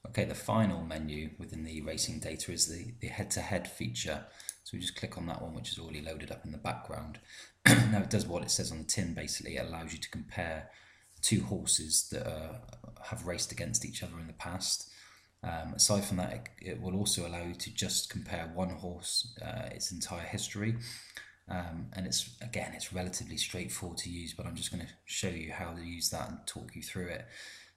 Okay, the final menu within the racing data is the head-to-head feature. So we just click on that one, which is already loaded up in the background. Now it does what it says on the tin, basically. It allows you to compare two horses that have raced against each other in the past. Aside from that, it will also allow you to just compare one horse, its entire history. And it's relatively straightforward to use, but I'm just going to show you how to use that and talk you through it.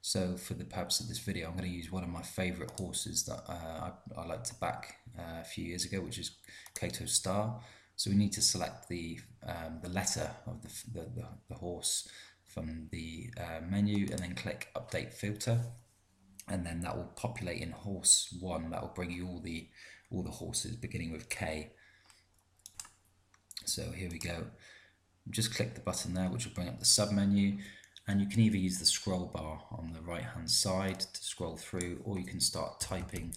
So for the purpose of this video, I'm going to use one of my favourite horses that I liked to back a few years ago, which is Kato Star. So we need to select the letter of the horse from the menu, and then click Update Filter, and then that will populate in horse 1. That will bring you all the horses beginning with K. So here we go. Just click the button there, which will bring up the sub menu, and you can either use the scroll bar on the right hand side to scroll through, or you can start typing,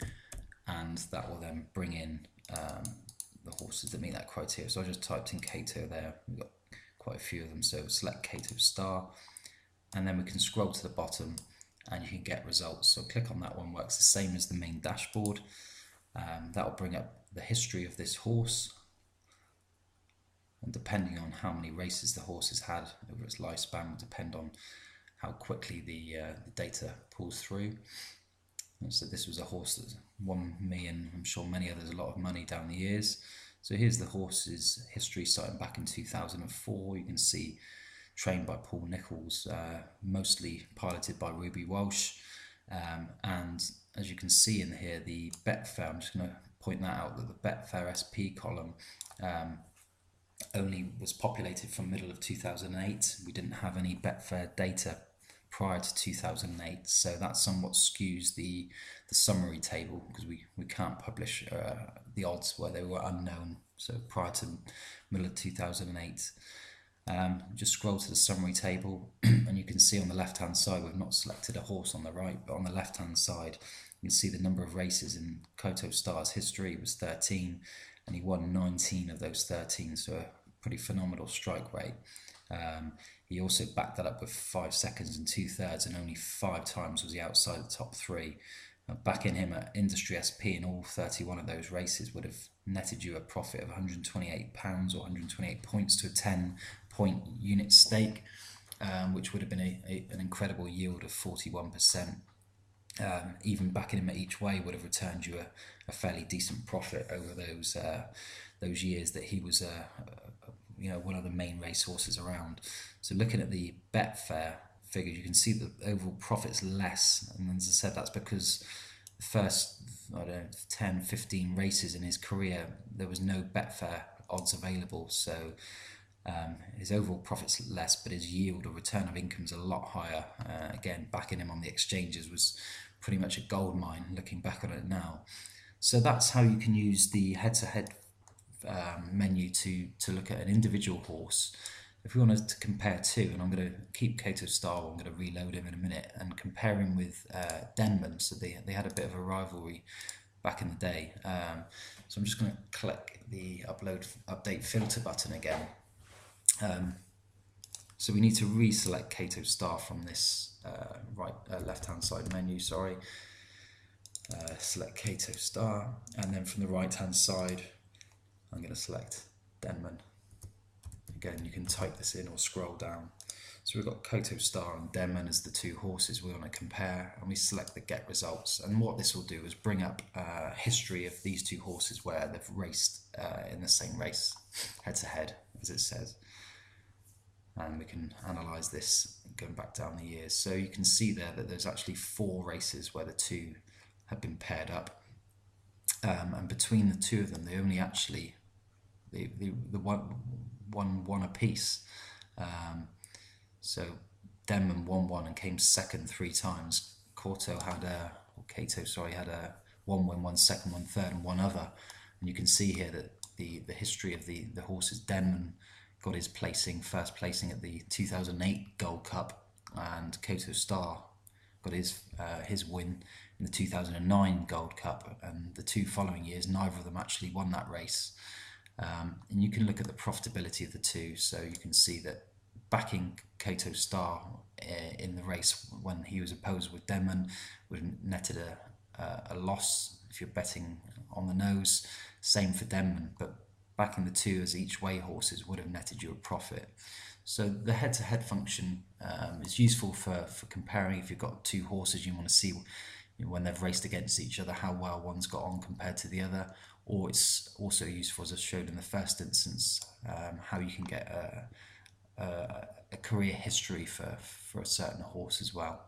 and that will then bring in the horses that meet that criteria. So I just typed in Kato there. We've got quite a few of them, so select Kato Star, and then we can scroll to the bottom and you can get results. So click on that one. Works the same as the main dashboard. That will bring up the history of this horse, and depending on how many races the horse has had over its lifespan will depend on how quickly the data pulls through. And so this was a horse that won me, and I'm sure many others, a lot of money down the years. So here's the horse's history starting back in 2004. You can see trained by Paul Nichols, mostly piloted by Ruby Walsh. And as you can see in here, the Betfair, I'm just going to point that out, that the Betfair SP column only was populated from middle of 2008. We didn't have any Betfair data prior to 2008, so that somewhat skews the summary table, because we can't publish the odds where they were unknown, so prior to middle of 2008. Just scroll to the summary table and you can see on the left hand side, we've not selected a horse on the right, but on the left hand side you can see the number of races in Kato Star's history was 13, and he won 19 of those 13, so a pretty phenomenal strike rate. He also backed that up with 5 seconds and 2/3, and only 5 times was he outside the top 3. Backing him at Industry SP in all 31 of those races would have netted you a profit of £128 or 128 points to a 10-point unit stake, which would have been an incredible yield of 41%. Even backing him at each way would have returned you a fairly decent profit over those years that he was one of the main racehorses around. So looking at the Betfair figures, you can see that the overall profit's less, and as I said, that's because the first 10, 15 races in his career there was no Betfair odds available, so his overall profit's less, but his yield or return of income's a lot higher. Again, backing him on the exchanges was pretty much a gold mine looking back on it now. So that's how you can use the head-to-head menu to look at an individual horse. If we wanted to compare two, and I'm going to keep Kato Star, I'm going to reload him in a minute, and compare him with Denman. So they had a bit of a rivalry back in the day. So I'm just going to click the update filter button again. So we need to reselect Kato Star from this left hand side menu, sorry. Select Kato Star, and then from the right hand side I'm going to select Denman. Again, you can type this in or scroll down. So we've got Kato Star and Denman as the two horses we want to compare, and we select the get results. And what this will do is bring up history of these two horses where they've raced in the same race, head to head, as it says. And we can analyse this going back down the years. So you can see there that there's actually 4 races where the two have been paired up, and between the two of them, they only actually the one a piece. So Denman won one and came second 3 times. Kato had a 1 win, 1 second, 1 third, and 1 other. And you can see here that the history of the horses. Denman got his first placing at the 2008 Gold Cup, and Kato Star got his win in the 2009 Gold Cup, and the 2 following years neither of them actually won that race. And you can look at the profitability of the two, so you can see that backing Kato Star in the race when he was opposed with Denman would have netted a loss if you're betting on the nose. Same for Denman, but back in the two as each way horses would have netted you a profit. So the head-to-head function is useful for comparing. If you've got two horses, you want to see when they've raced against each other how well one's got on compared to the other. Or it's also useful, as I showed in the first instance, how you can get a career history for a certain horse as well.